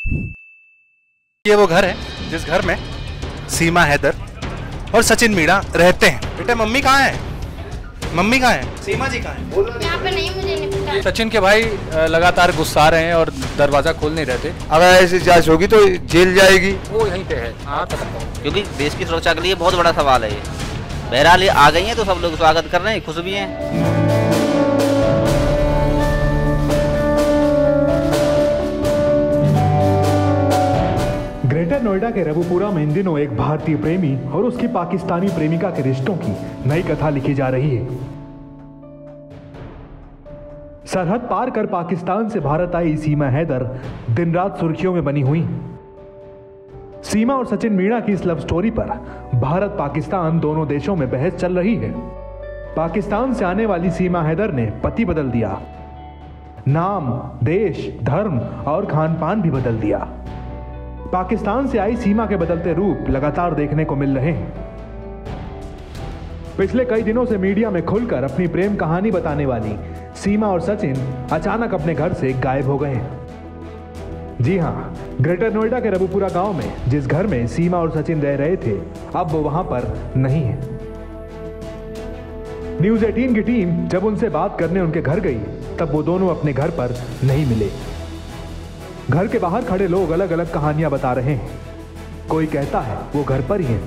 ये वो घर है जिस घर में सीमा हैदर और सचिन मीणा रहते हैं। बेटा मम्मी कहाँ है? मम्मी कहाँ है? सीमा जी कहाँ है? यहाँ पे नहीं, मुझे नहीं पता। सचिन के भाई लगातार गुस्सा रहे हैं और दरवाजा खोल नहीं रहते। अगर ऐसी जांच होगी तो जेल जाएगी। वो यहीं पे है। हाँ, क्योंकि देश की सुरक्षा के लिए बहुत बड़ा सवाल है ये। बहरहाल ये आ गई हैं तो सब लोग स्वागत कर रहे हैं, खुश भी हैं। ग्रेटर नोएडा के रबुपुरा में इन दिनों एक भारतीय प्रेमी और उसकी पाकिस्तानी प्रेमिका के रिश्तों की नई कथा लिखी जा रही है। सरहद पार कर पाकिस्तान से भारत आई सीमा हैदर दिन रात सुर्खियों में बनी हुई। सीमा और सचिन मीणा की इस लव स्टोरी पर भारत पाकिस्तान दोनों देशों में बहस चल रही है। पाकिस्तान से आने वाली सीमा हैदर ने पति बदल दिया, नाम, देश, धर्म और खान पान भी बदल दिया। पाकिस्तान से आई सीमा के बदलते रूप लगातार देखने को मिल रहे हैं। पिछले कई दिनों से मीडिया में खुलकर अपनी प्रेम कहानी बताने वाली सीमा और सचिन अचानक अपने घर से गायब हो गए हैं। जी हां, ग्रेटर नोएडा के रबुपुरा गांव में जिस घर में सीमा और सचिन रह रहे थे, अब वो वहां पर नहीं है। न्यूज़ 18 की टीम जब उनसे बात करने उनके घर गई, तब वो दोनों अपने घर पर नहीं मिले। घर के बाहर खड़े लोग अलग अलग कहानियां बता रहे हैं। कोई कहता है वो घर पर ही है,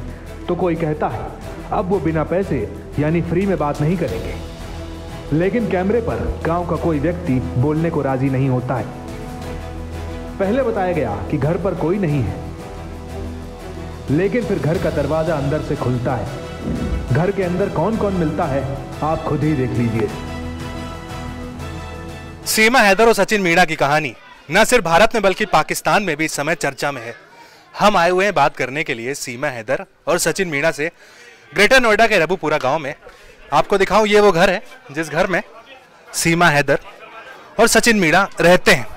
तो कोई कहता है अब वो बिना पैसे यानी फ्री में बात नहीं करेंगे। लेकिन कैमरे पर गांव का कोई व्यक्ति बोलने को राजी नहीं होता है। पहले बताया गया कि घर पर कोई नहीं है, लेकिन फिर घर का दरवाजा अंदर से खुलता है। घर के अंदर कौन कौन मिलता है आप खुद ही देख लीजिए। सीमा हैदर और सचिन मीणा की कहानी न सिर्फ भारत में बल्कि पाकिस्तान में भी इस समय चर्चा में है। हम आए हुए हैं बात करने के लिए सीमा हैदर और सचिन मीणा से ग्रेटर नोएडा के रबुपुरा गांव में। आपको दिखाऊं, ये वो घर है जिस घर में सीमा हैदर और सचिन मीणा रहते हैं।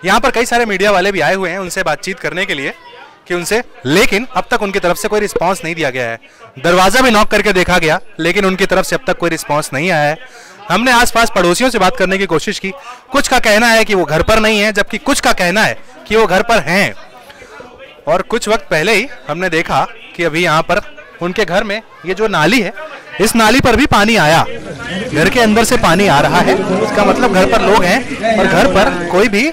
यहाँ पर कई सारे मीडिया वाले भी आए हुए हैं उनसे बातचीत करने के लिए कि उनसे, लेकिन अब तक उनकी तरफ से कोई रिस्पांस नहीं दिया गया है। दरवाजा भी नॉक करके देखा गया, लेकिन उनकी तरफ से अब तक कोई रिस्पांस नहीं आया है। हमने आसपास पड़ोसियों से बात करने की कोशिश की। कुछ का कहना है कि वो घर पर नहीं है, जबकि कुछ का कहना है कि वो घर पर हैं। और कुछ वक्त पहले ही हमने देखा कि अभी यहाँ पर उनके घर में ये जो नाली है, इस नाली पर भी पानी आया। घर के अंदर से पानी आ रहा है, इसका मतलब घर पर लोग हैं और घर पर कोई भी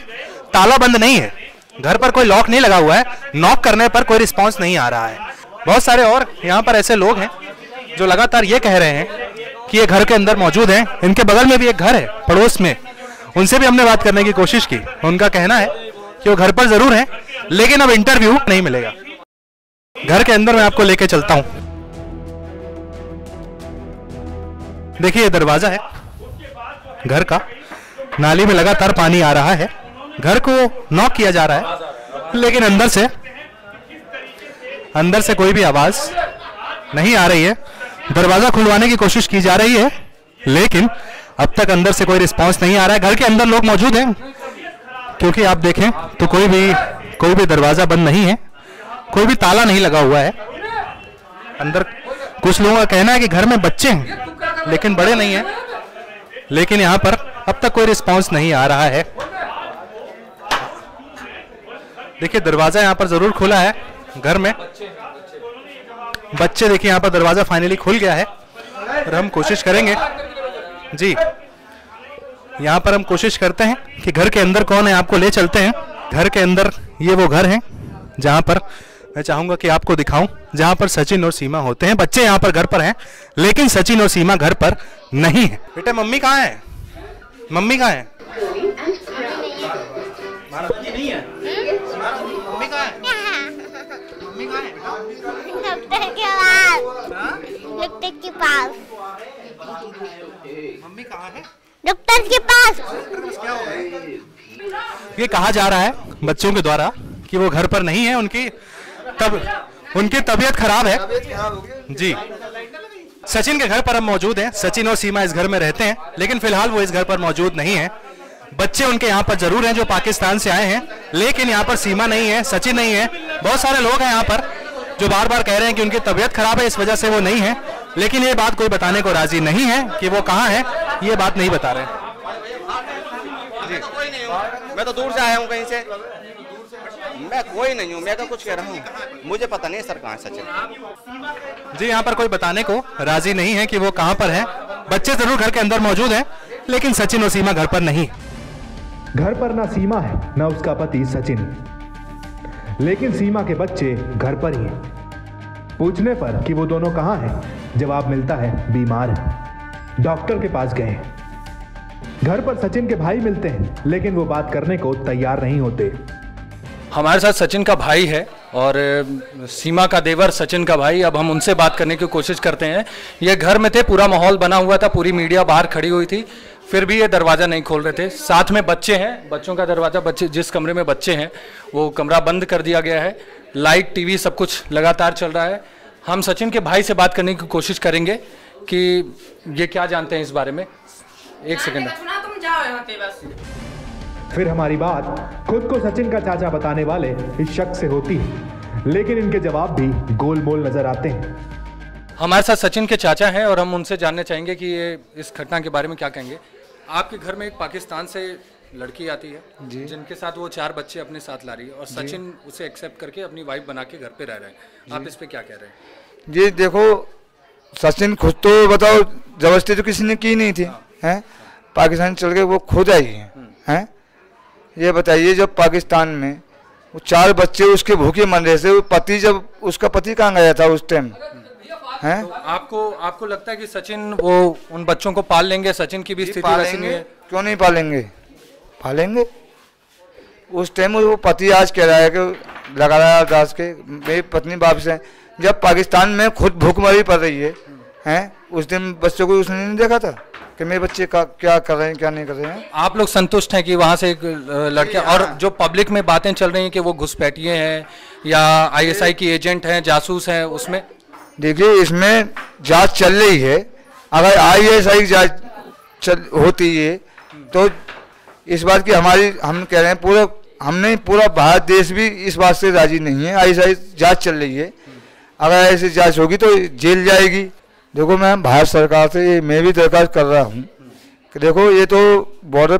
ताला बंद नहीं है। घर पर कोई लॉक नहीं लगा हुआ है। नॉक करने पर कोई रिस्पांस नहीं आ रहा है। बहुत सारे और यहाँ पर ऐसे लोग हैं जो लगातार ये कह रहे हैं कि ये घर के अंदर मौजूद हैं। इनके बगल में भी एक घर है पड़ोस में, उनसे भी हमने बात करने की कोशिश की। उनका कहना है कि वो घर पर जरूर हैं, लेकिन अब इंटरव्यू नहीं मिलेगा। घर के अंदर मैं आपको लेके चलता हूं। देखिए, ये दरवाजा है घर का, नाली में लगातार पानी आ रहा है। घर को नॉक किया जा रहा है, लेकिन अंदर से कोई भी आवाज नहीं आ रही है। दरवाजा खुलवाने की कोशिश की जा रही है, लेकिन अब तक अंदर से कोई रिस्पांस नहीं आ रहा है। घर के अंदर लोग मौजूद हैं, क्योंकि आप देखें तो कोई भी दरवाजा बंद नहीं है, कोई भी ताला नहीं लगा हुआ है। अंदर कुछ लोगों का कहना है कि घर में बच्चे हैं, लेकिन बड़े नहीं हैं। लेकिन यहाँ पर अब तक कोई रिस्पांस नहीं आ रहा है। देखिए, दरवाजा यहाँ पर जरूर खुला है। घर में बच्चे, देखिए यहाँ पर दरवाजा फाइनली खुल गया है। और हम कोशिश करेंगे जी, यहाँ पर हम कोशिश करते हैं कि घर के अंदर कौन है, आपको ले चलते हैं। घर के अंदर ये वो घर है जहाँ पर मैं चाहूंगा कि आपको दिखाऊं, जहाँ पर सचिन और सीमा होते हैं। बच्चे यहाँ पर घर पर हैं, लेकिन सचिन और सीमा घर पर नहीं है। बेटा मम्मी कहाँ है? मम्मी कहाँ है? नहीं है। मम्मी कहाँ है? मम्मी कहाँ है? डॉक्टर के पास। मम्मी कहाँ है? डॉक्टर के पास। क्या हो गया? ये कहा जा रहा है बच्चों के द्वारा कि वो घर पर नहीं है। उनकी तबीयत खराब है जी। सचिन के घर पर हम मौजूद हैं। सचिन और सीमा इस घर में रहते हैं, लेकिन फिलहाल वो इस घर पर मौजूद नहीं है। बच्चे उनके यहाँ पर जरूर हैं जो पाकिस्तान से आए हैं, लेकिन यहाँ पर सीमा नहीं है, सचिन नहीं है। बहुत सारे लोग हैं यहाँ पर जो बार बार कह रहे हैं कि उनकी तबीयत खराब है, इस वजह से वो नहीं है। लेकिन ये बात कोई बताने को राजी नहीं है कि वो कहाँ है, ये बात नहीं बता रहे। मैं तो दूर से आया हूँ कहीं से। मैं कोई नहीं हूँ, मैं तो कुछ कह रहा हूँ, मुझे पता नहीं सर कहाँ है सचिन। जी, यहाँ पर कोई बताने को राजी नहीं है कि वो कहाँ पर है। बच्चे जरूर घर के अंदर मौजूद हैं, लेकिन सचिन और सीमा घर पर नहीं। घर पर ना सीमा है ना उसका पति सचिन, लेकिन सीमा के बच्चे घर पर ही हैं। पूछने पर कि वो दोनों कहाँ हैं, जवाब मिलता है बीमार हैं, डॉक्टर के पास गए हैं। घर पर सचिन के भाई मिलते हैं, लेकिन वो बात करने को तैयार नहीं होते। हमारे साथ सचिन का भाई है और सीमा का देवर सचिन का भाई। अब हम उनसे बात करने की कोशिश करते हैं। ये घर में थे, पूरा माहौल बना हुआ था, पूरी मीडिया बाहर खड़ी हुई थी, फिर भी ये दरवाज़ा नहीं खोल रहे थे। साथ में बच्चे हैं, बच्चों का दरवाज़ा, बच्चे जिस कमरे में बच्चे हैं वो कमरा बंद कर दिया गया है। लाइट, टीवी सब कुछ लगातार चल रहा है। हम सचिन के भाई से बात करने की कोशिश करेंगे कि ये क्या जानते हैं इस बारे में। एक सेकेंड। फिर हमारी बात खुद को सचिन का चाचा बताने वाले इस शख्स से होती है, लेकिन इनके जवाब भी गोलमोल नजर आते हैं। हमारे साथ सचिन के चाचा हैं और हम उनसे जानना चाहेंगे कि ये इस घटना के बारे में क्या कहेंगे। आपके घर में एक पाकिस्तान से लड़की आती है जी, जिनके साथ वो 4 बच्चे अपने साथ ला रही है और सचिन उसे एक्सेप्ट करके अपनी वाइफ बना के घर पे रह रहे हैं। आप इस पे क्या कह रहे हैं? जी देखो, सचिन खुद तो बताओ जबरदस्ती तो किसी ने की नहीं थी, हैं? पाकिस्तान चल के वो खुद आई हैं। ये बताइए, जब पाकिस्तान में वो 4 बच्चे उसके भूखे मर रहे थे, पति, जब उसका पति कहाँ गया था उस टाइम, हैं? तो आपको लगता है कि सचिन वो उन बच्चों को पाल लेंगे? सचिन की भी स्थिति वैसी नहीं है। क्यों नहीं पालेंगे? पालेंगे। उस टाइम वो पति आज कह रहा है कि लगा रहा है दास के, मेरी पत्नी वापस है। जब पाकिस्तान में खुद भूखमरी पड़ रही है, हैं? उस दिन बच्चों को उसने नहीं देखा था कि मेरे बच्चे का क्या कर रहे हैं, क्या नहीं कर रहे हैं। आप लोग संतुष्ट हैं कि वहाँ से एक लड़कियाँ, और जो पब्लिक में बातें चल रही हैं कि वो घुसपैठिए हैं या ISI की एजेंट हैं, जासूस हैं, उसमें देखिए इसमें जांच चल रही है। अगर ISI जांच होती है तो इस बात की हम कह रहे हैं, पूरा भारत देश भी इस बात से राजी नहीं है। ISI जांच चल रही है, अगर ऐसी जांच होगी तो जेल जाएगी। देखो, मैं भारत सरकार से मैं भी दरखास्त कर रहा हूँ कि देखो, ये तो बॉर्डर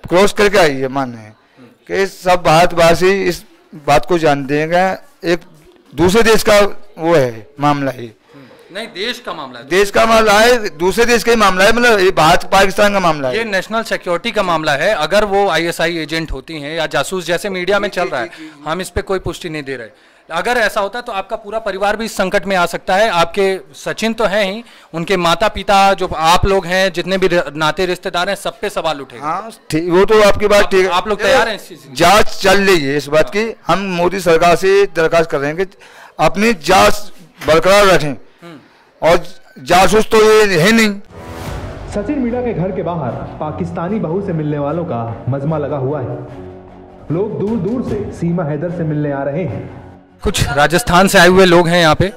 क्रॉस करके आई है, मानना है कि सब भारतवासी इस बात को जानते हैं कि एक दूसरे देश का वो है मामला है। नहीं, देश का मामला है, देश का मामला है, दूसरे देश का ही मामला है, मतलब ये भारत पाकिस्तान का मामला है। ये नेशनल सिक्योरिटी का मामला है। अगर वो ISI एजेंट होती हैं या जासूस जैसे मीडिया में चल रहा है, हम इस पे कोई पुष्टि नहीं दे रहे। अगर ऐसा होता तो आपका पूरा परिवार भी इस संकट में आ सकता है। आपके सचिन तो हैं ही, उनके माता पिता, जो आप लोग हैं, जितने भी नाते रिश्तेदार हैं, सब पे सवाल उठेगा। हाँ, वो तो आपकी बात ठीक है। आप लोग तैयार हैं इस चीज? जांच चल रही है इस बात की। हम मोदी सरकार से दरखास्त कर रहे हैं कि अपनी जांच बरकरार रखें, और जासूस तो ये है नहीं। सचिन मीणा के घर के बाहर पाकिस्तानी बहू से मिलने वालों का मजमा लगा हुआ है। लोग दूर दूर से सीमा हैदर से मिलने आ रहे हैं। कुछ राजस्थान से आए हुए लोग हैं यहाँ पे,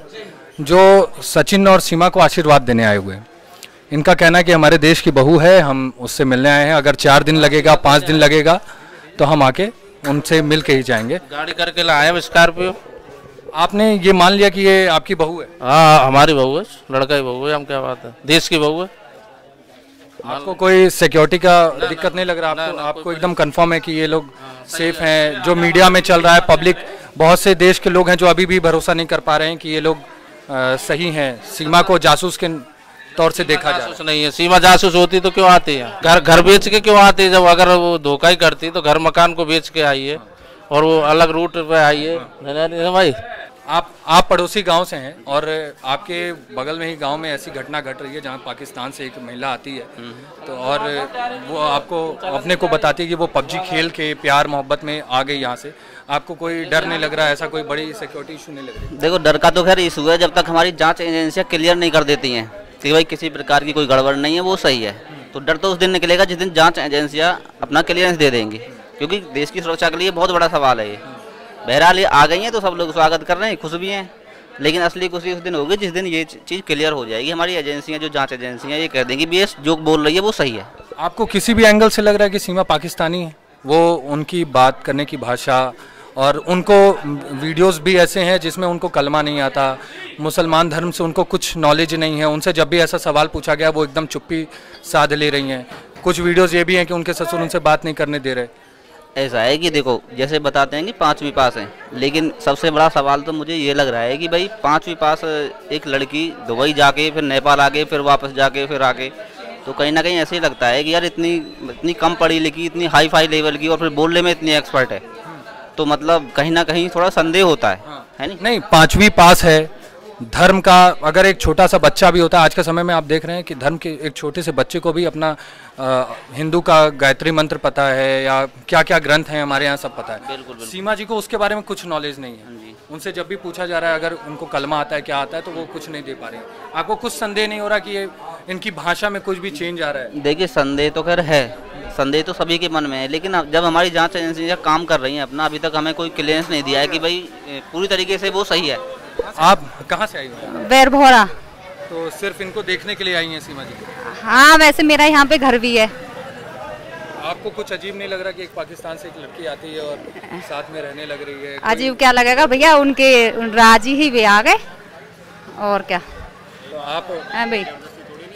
जो सचिन और सीमा को आशीर्वाद देने आए हुए हैं। इनका कहना है कि हमारे देश की बहू है, हम उससे मिलने आए हैं। अगर 4 दिन लगेगा, 5 दिन लगेगा, तो हम आके उनसे मिल के ही जाएंगे। गाड़ी करके लाए स्कॉर्पियो। आपने ये मान लिया कि ये आपकी बहू है? हाँ, हमारी बहू है, लड़का की बहू है। हम क्या बात है, देश की बहू है। आपको कोई सिक्योरिटी का दिक्कत नहीं लग रहा? आपको एकदम कंफर्म है कि ये लोग सेफ हैं? जो मीडिया में चल रहा है, पब्लिक, बहुत से देश के लोग हैं जो अभी भी भरोसा नहीं कर पा रहे हैं कि ये लोग सही हैं। सीमा को जासूस के तौर से देखा जा रहा है। नहीं है, सीमा जासूस होती तो क्यों आती है? घर बेच के क्यों आती है? जब अगर वो धोखा ही करती तो घर मकान को बेच के आई है, और वो अलग रूट पे आई है। भाई, आप पड़ोसी गांव से हैं और आपके बगल में ही गांव में ऐसी घटना घट रही है जहां पाकिस्तान से एक महिला आती है, तो और वो आपको अपने को बताती है कि वो PUBG खेल के प्यार मोहब्बत में आ गई यहाँ से। आपको कोई डर नहीं लग रहा? ऐसा कोई बड़ी सिक्योरिटी इशू नहीं लग रही? देखो, डर का तो खैर इशू है जब तक हमारी जांच एजेंसियां क्लियर नहीं कर देती हैं कि भाई किसी प्रकार की कोई गड़बड़ नहीं है, वो सही है। तो डर तो उस दिन निकलेगा जिस दिन जांच एजेंसियां अपना क्लियरेंस दे देंगी, क्योंकि देश की सुरक्षा के लिए बहुत बड़ा सवाल है ये। बहरहाल ये आ गई हैं तो सब लोग स्वागत कर रहे हैं, खुश भी हैं, लेकिन असली खुशी उस दिन होगी जिस दिन ये चीज़ क्लियर हो जाएगी। हमारी एजेंसियां, जो जांच एजेंसियां, ये कह देंगी भी ये जो बोल रही है वो सही है। आपको किसी भी एंगल से लग रहा है कि सीमा पाकिस्तानी है? वो उनकी बात करने की भाषा, और उनको वीडियोस भी ऐसे हैं जिसमें उनको कलमा नहीं आता, मुसलमान धर्म से उनको कुछ नॉलेज नहीं है। उनसे जब भी ऐसा सवाल पूछा गया वो एकदम चुप्पी साध ले रही हैं। कुछ वीडियोस ये भी हैं कि उनके ससुर उनसे बात नहीं करने दे रहे। ऐसा है कि देखो, जैसे बताते हैं कि 5वीं पास है, लेकिन सबसे बड़ा सवाल तो मुझे ये लग रहा है कि भाई 5वीं पास एक लड़की दुबई जाके फिर नेपाल आके फिर वापस जाके फिर आके, तो कहीं ना कहीं ऐसे ही लगता है कि यार इतनी कम पढ़ी लिखी, इतनी हाई फाई लेवल की, और फिर बोलने में इतनी एक्सपर्ट है, तो मतलब कहीं ना कहीं थोड़ा संदेह होता है नहीं? नहीं, 5वीं पास है, धर्म का अगर एक छोटा सा बच्चा भी होता है, आज के समय में आप देख रहे हैं कि धर्म के एक छोटे से बच्चे को भी अपना हिंदू का गायत्री मंत्र पता है या क्या क्या ग्रंथ हैं हमारे यहाँ सब पता है। बिल्कुल। सीमा जी को उसके बारे में कुछ नॉलेज नहीं है। उनसे जब भी पूछा जा रहा है अगर उनको कलमा आता है क्या आता है, तो वो कुछ नहीं दे पा रहे। आपको कुछ संदेह नहीं हो रहा कि ये इनकी भाषा में कुछ भी चेंज आ रहा है? देखिए, संदेह तो खैर है, संदेह तो सभी के मन में है, लेकिन जब हमारी जांच एजेंसियां काम कर रही हैं अपना, अभी तक हमें कोई क्लियरेंस नहीं दिया है कि भाई पूरी तरीके से वो सही है। आप कहाँ से आई हो? बैरभोरा। तो सिर्फ इनको देखने के लिए आई हैं सीमा जी? हाँ, वैसे मेरा यहाँ पे घर भी है। आपको कुछ अजीब नहीं लग रहा कि एक पाकिस्तान से एक लड़की आती है और साथ में रहने लग रही है? अजीब क्या लगेगा भैया, उनके राजी ही वे आ गए, और क्या। तो आप भाई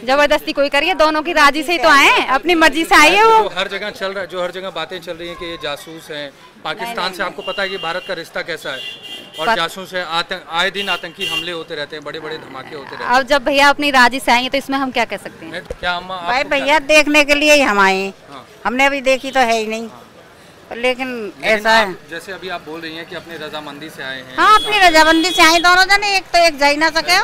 जबरदस्ती कोई करिए, दोनों की राजी से ही तो आए हैं, अपनी मर्जी से आए हैं वो। हर जगह चल रहा है, जो हर जगह बातें चल रही हैं कि ये जासूस हैं पाकिस्तान से। आपको पता है कि भारत का रिश्ता कैसा है, और जासूस है, आए दिन आतंकी हमले होते रहते हैं, बड़े बड़े धमाके होते रहते हैं। अब जब भैया अपनी राजी से आएंगे तो इसमें हम क्या कह सकते हैं? क्या अम्मा भाई भैया देखने के लिए ही हम आए, हमने अभी देखी तो है ही नहीं, लेकिन ऐसा है जैसे अभी आप बोल रही हैं कि अपनी रजामंदी से आए हैं। हाँ, अपनी रजामंदी से आए दोनों जने, एक तो एक जा ही ना सके।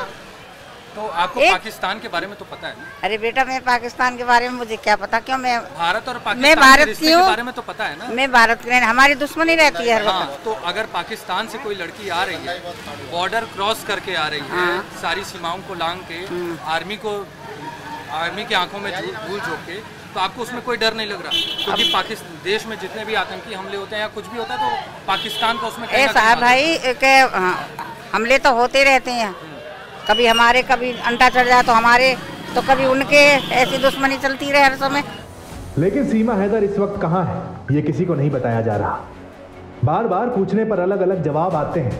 तो आपको पाकिस्तान के बारे में तो पता है ना? अरे बेटा, मैं पाकिस्तान के बारे में मुझे क्या पता, क्यों? मैं भारत और पाकिस्तान मैं भारत के बारे में तो पता है ना? मैं भारत की, हमारी दुश्मनी रहती है हर वक्त। तो अगर पाकिस्तान से कोई लड़की आ रही है, बॉर्डर क्रॉस करके आ रही है, सारी सीमाओं को लांग के, आर्मी की आंखों में धूल झोंक के, तो आपको उसमें कोई डर नहीं लग रहा? क्योंकि पाकिस्तान देश में जितने भी आतंकी हमले होते हैं या कुछ भी होता है, तो पाकिस्तान को उसमें ऐसा है भाई के हमले तो होते रहते हैं, कभी हमारे, कभी अंटा चढ़ जाए तो हमारे, तो कभी उनके, ऐसी दुश्मनी चलती रहे हर समय। लेकिन सीमा हैदर इस वक्त कहाँ है, ये किसी को नहीं बताया जा रहा। बार बार पूछने पर अलग अलग जवाब आते हैं।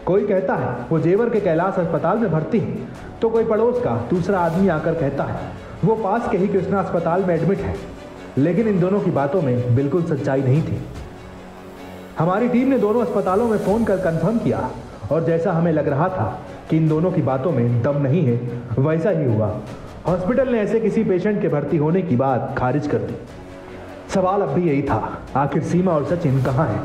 कोई कहता है वो जेवर के कैलाश अस्पताल में भर्ती है, तो कोई पड़ोस का दूसरा आदमी आकर कहता है वो पास के ही कृष्णा अस्पताल में एडमिट है। लेकिन इन दोनों की बातों में बिल्कुल सच्चाई नहीं थी। हमारी टीम ने दोनों अस्पतालों में फोन कर कंफर्म किया, और जैसा हमें लग रहा था कि इन दोनों की बातों में दम नहीं है, वैसा ही हुआ। हॉस्पिटल ने ऐसे किसी पेशेंट के भर्ती होने की बात खारिज कर दी। सवाल अब भी यही था, आखिर सीमा और सचिन कहाँ हैं?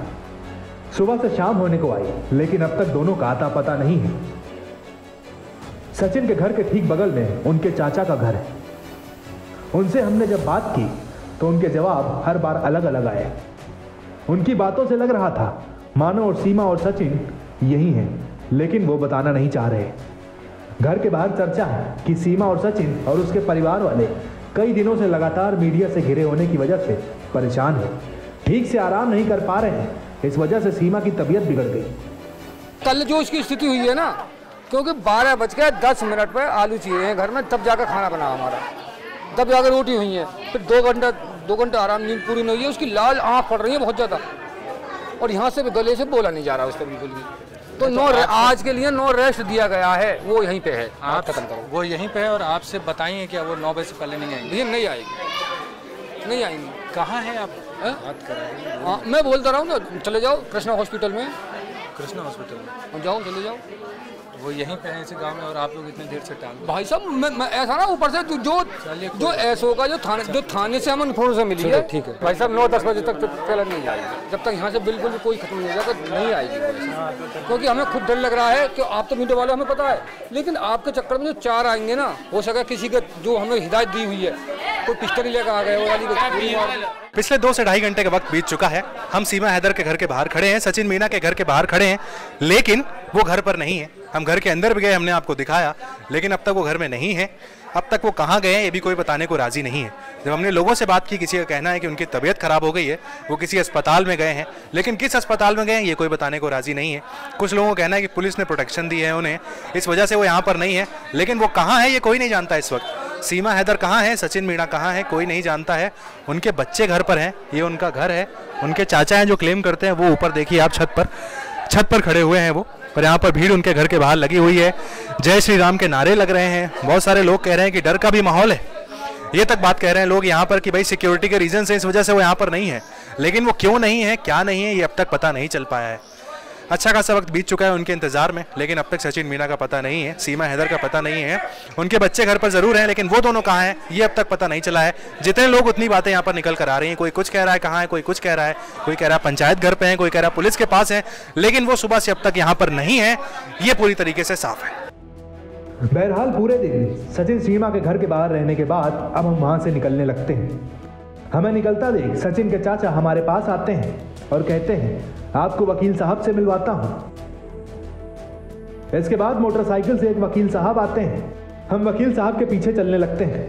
सुबह से शाम होने को आई, लेकिन अब तक दोनों का आता पता नहीं है। सचिन के घर के ठीक बगल में उनके चाचा का घर है। उनसे हमने जब बात की तो उनके जवाब हर बार अलग अलग आए। उनकी बातों से लग रहा था मानो और सीमा और सचिन यही हैं, लेकिन वो बताना नहीं चाह रहे। घर के बाहर चर्चा है कि सीमा और सचिन और उसके परिवार वाले कई दिनों से लगातार मीडिया से घिरे होने की वजह से परेशान हैं, ठीक से आराम नहीं कर पा रहे हैं। इस वजह से सीमा की तबीयत बिगड़ गई। कल जो उसकी स्थिति हुई है ना, क्योंकि 12:10 पर आलू चाहिए हैं घर में, तब जाकर खाना बना हमारा, तब जाकर रोटी हुई है, फिर 2 घंटा आराम, नींद पूरी नहीं हुई है, उसकी लाल आँख पड़ रही है बहुत ज़्यादा, और यहाँ से भी गले से बोला नहीं जा रहा उसको बिल्कुल भी। तो आज के लिए नो रेस्ट दिया गया है, वो यहीं पे है। आप खत्म करो, वो यहीं पे है। और आपसे बताइए क्या वो 9 बजे से पहले नहीं आएंगे? नहीं आएगी, नहीं आएंगी। कहाँ है आप? हाँ, मैं बोलता रहा हूँ ना, चले जाओ कृष्णा हॉस्पिटल में। कृष्णा हॉस्पिटल में जाओ, चले जाओ, वो यहीं पे है इसी गांव में, और आप लोग इतने देर से टाल। भाई साहब, मैं ऐसा ना, ऊपर से जो एसओ का जो थाने से हमें इन्फॉर्मेशन मिली है, ठीक है भाई साहब, 9-10 बजे तक पहले नहीं आएगी। जब तक यहाँ से बिल्कुल भी कोई खत्म नहीं हो जाएगा नहीं आएगी, क्योंकि हमें खुद डर लग रहा है कि आप तो मीडिया वाले, हमें पता है, लेकिन आपके चक्कर में जो 4 आएंगे ना, हो सके किसी के जो हमें हिदायत दी हुई है, कोई पिस्टल लेकर आ गए। पिछले 2 से ढाई घंटे का वक्त बीत चुका है। हम सीमा हैदर के घर के बाहर खड़े हैं, सचिन मीणा के घर के बाहर खड़े हैं, लेकिन वो घर पर नहीं है। हम घर के अंदर भी गए, हमने आपको दिखाया, लेकिन अब तक वो घर में नहीं है। अब तक वो कहाँ गए हैं ये भी कोई बताने को राजी नहीं है। जब हमने लोगों से बात की, किसी का कहना है कि उनकी तबीयत खराब हो गई है, वो किसी अस्पताल में गए हैं, लेकिन किस अस्पताल में गए हैं ये कोई बताने को राजी नहीं है। कुछ लोगों का कहना है कि पुलिस ने प्रोटेक्शन दी है उन्हें, इस वजह से वो यहाँ पर नहीं है, लेकिन वो कहाँ है ये कोई नहीं जानता इस वक्त। सीमा हैदर कहाँ है, सचिन मीणा कहाँ है, कोई नहीं जानता है। उनके बच्चे घर पर हैं, ये उनका घर है। उनके चाचा हैं जो क्लेम करते हैं, वो ऊपर देखिए आप छत पर खड़े हुए हैं वो, और यहाँ पर भीड़ उनके घर के बाहर लगी हुई है। जय श्री राम के नारे लग रहे हैं, बहुत सारे लोग कह रहे हैं कि डर का भी माहौल है। ये तक बात कह रहे हैं लोग यहाँ पर कि भाई सिक्योरिटी के रीजन से इस वजह से वो यहाँ पर नहीं है, लेकिन वो क्यों नहीं है, क्या नहीं है, ये अब तक पता नहीं चल पाया है। अच्छा खासा वक्त बीत चुका है उनके इंतजार में, लेकिन अब तक सचिन मीणा का पता नहीं है, सीमा हैदर का पता नहीं है। उनके बच्चे घर पर जरूर हैं, लेकिन वो दोनों कहाँ हैं ये अब तक पता नहीं चला है। जितने लोग उतनी बातें यहाँ पर निकल कर आ रही हैं, कोई कुछ कह रहा है कहाँ है, कोई कुछ कह रहा है, कोई कह रहा है पंचायत घर पे है, कोई कह रहा है पुलिस के पास है, लेकिन वो सुबह से अब तक यहाँ पर नहीं है, ये पूरी तरीके से साफ है। बहरहाल पूरे दिन सचिन सीमा के घर के बाहर रहने के बाद अब हम वहां से निकलने लगते हैं। हमें निकलता देख सचिन के चाचा हमारे पास आते हैं और कहते हैं आपको वकील साहब से मिलवाता हूं। इसके बाद मोटरसाइकिल से एक वकील साहब आते हैं। हम वकील साहब के पीछे चलने लगते हैं।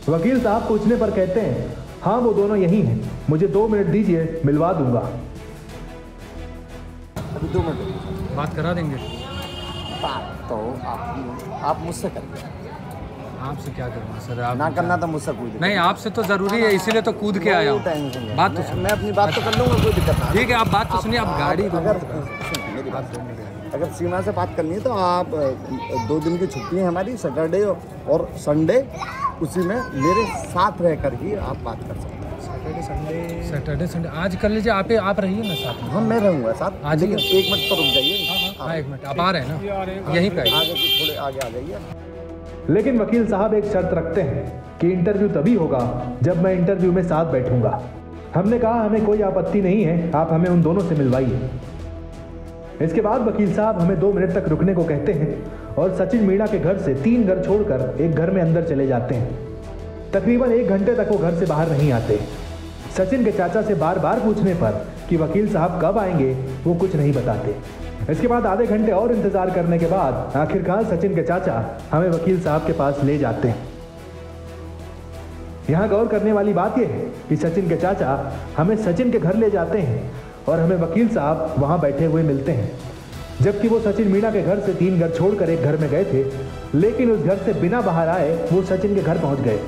वकील साहब पूछने पर कहते हैं हाँ वो दोनों यही हैं, मुझे 2 मिनट दीजिए, मिलवा दूंगा। अभी 2 मिनट बात करा देंगे। बात तो आप मुझसे करिए। आपसे क्या करूँगा सर? आप ना करना तो मुझसे कूद। नहीं, आपसे तो जरूरी है, इसीलिए तो कूद के आया हूँ। बात तो मैं अपनी बात तो कर लूँगा, कोई दिक्कत नहीं। ठीक है, आप बात तो सुनिए। आप गाड़ी अगर सीमा से बात करनी है तो आप 2 दिन की छुट्टी है हमारी, सैटरडे और संडे, उसी में मेरे साथ रह कर ही आप बात कर सकते हैं। सैटरडे संडे आज कर लीजिए। आप रहिए ना साथ में। हाँ मैं रहूँगा साथ आज, लेकिन 1 मिनट तो रुक जाइए। हाँ 1 मिनट। आप आ रहे हैं ना? यहीं पे आगे, थोड़े आगे आ जाइए। लेकिन वकील साहब एक शर्त रखते हैं कि इंटरव्यू तभी होगा जब मैं इंटरव्यू में साथ बैठूंगा। हमने कहा हमें कोई आपत्ति नहीं है, आप हमें उन दोनों से मिलवाइए। इसके बाद वकील साहब हमें 2 मिनट तक रुकने को कहते हैं और सचिन मीणा के घर से 3 घर छोड़कर एक घर में अंदर चले जाते हैं। तकरीबन 1 घंटे तक वो घर से बाहर नहीं आते। सचिन के चाचा से बार बार पूछने पर कि वकील साहब कब आएंगे वो कुछ नहीं बताते। इसके बाद आधे घंटे और इंतजार करने के बाद आखिरकार सचिन के चाचा हमें वकील साहब के पास ले जाते हैं। यहाँ गौर करने वाली बात यह है कि सचिन के चाचा हमें सचिन के घर ले जाते हैं और हमें वकील साहब वहां बैठे हुए मिलते हैं, जबकि वो सचिन मीणा के घर से 3 घर छोड़कर एक घर में गए थे, लेकिन उस घर से बिना बाहर आए वो सचिन के घर पहुंच गए।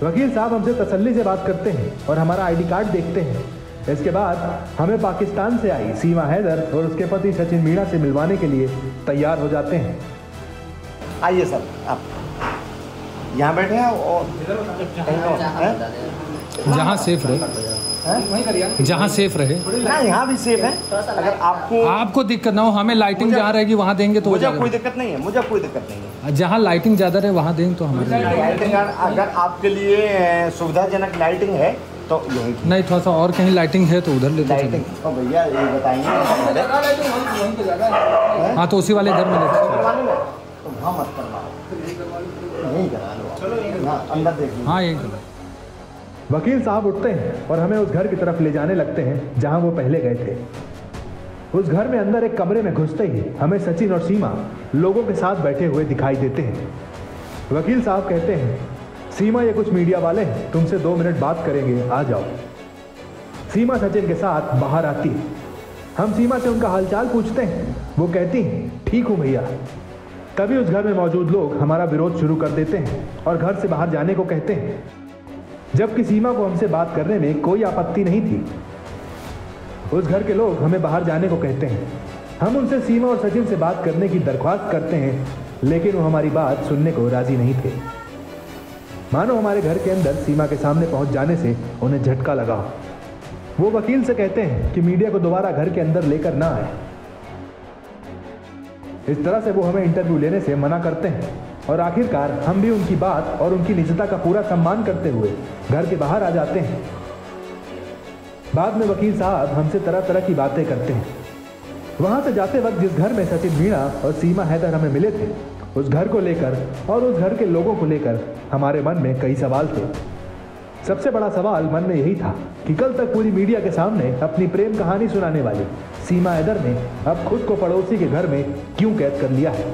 वकील साहब हमसे तसल्ली से बात करते हैं और हमारा ID कार्ड देखते हैं। इसके बाद हमें पाकिस्तान से आई सीमा हैदर और उसके पति सचिन मीणा से मिलवाने के लिए तैयार हो जाते हैं। आइए सर, आप यहाँ बैठे हैं और जहाँ सेफ रहे, जहाँ सेफ रहे ना, यहाँ भी सेफ है। अगर आपको दिक्कत ना हो, हमें लाइटिंग जहाँ रहेगी वहाँ देंगे तो मुझे कोई दिक्कत नहीं है। मुझे कोई दिक्कत नहीं है। जहाँ लाइटिंग ज़्यादा रहे वहाँ देंगे तो हमारे लाइटिंग अगर आपके लिए सुविधाजनक लाइटिंग है तो यही नहीं, थोड़ा सा और कहीं लाइटिंग है तो उधर ले लाइटिंग। तो भैया ये बताएंगे। हाँ तो उसी वाले घर में लेते तो वहाँ मत करना, यही करा लो, अंदर देखिए। हाँ यही करा। वकील साहब उठते हैं और हमें उस घर की तरफ ले जाने लगते हैं जहां वो पहले गए थे। उस घर में अंदर एक कमरे में घुसते ही हमें सचिन और सीमा लोगों के साथ बैठे हुए दिखाई देते हैं। वकील साहब कहते हैं सीमा ये कुछ मीडिया वाले हैं, तुमसे 2 मिनट बात करेंगे, आ जाओ। सीमा सचिन के साथ बाहर आती है। हम सीमा से उनका हालचाल पूछते हैं। वो कहती हैं ठीक हूँ भैया। तभी उस घर में मौजूद लोग हमारा विरोध शुरू कर देते हैं और घर से बाहर जाने को कहते हैं, जबकि सीमा को हमसे बात करने में कोई आपत्ति नहीं थी। उस घर के लोग हमें बाहर जाने को कहते हैं। हम उनसे सीमा और सचिन से बात करने की दरख्वास्त करते हैं, लेकिन वो हमारी बात सुनने को राजी नहीं थे। मानो हमारे घर के अंदर सीमा के सामने पहुंच जाने से उन्हें झटका लगा। वो वकील से कहते हैं कि मीडिया को दोबारा घर के अंदर लेकर ना आए। इस तरह से वो हमें इंटरव्यू लेने से मना करते हैं और आखिरकार हम भी उनकी बात और उनकी निजता का पूरा सम्मान करते हुए घर के बाहर आ जाते हैं। बाद में वकील साहब हमसे तरह तरह की बातें करते हैं। वहां से जाते वक्त जिस घर में सचिन मीणा और सीमा हैदर हमें मिले थे, उस घर को लेकर और उस घर के लोगों को लेकर हमारे मन में कई सवाल थे। सबसे बड़ा सवाल मन में यही था कि कल तक पूरी मीडिया के सामने अपनी प्रेम कहानी सुनाने वाली सीमा हैदर ने अब खुद को पड़ोसी के घर में क्यों कैद कर लिया है।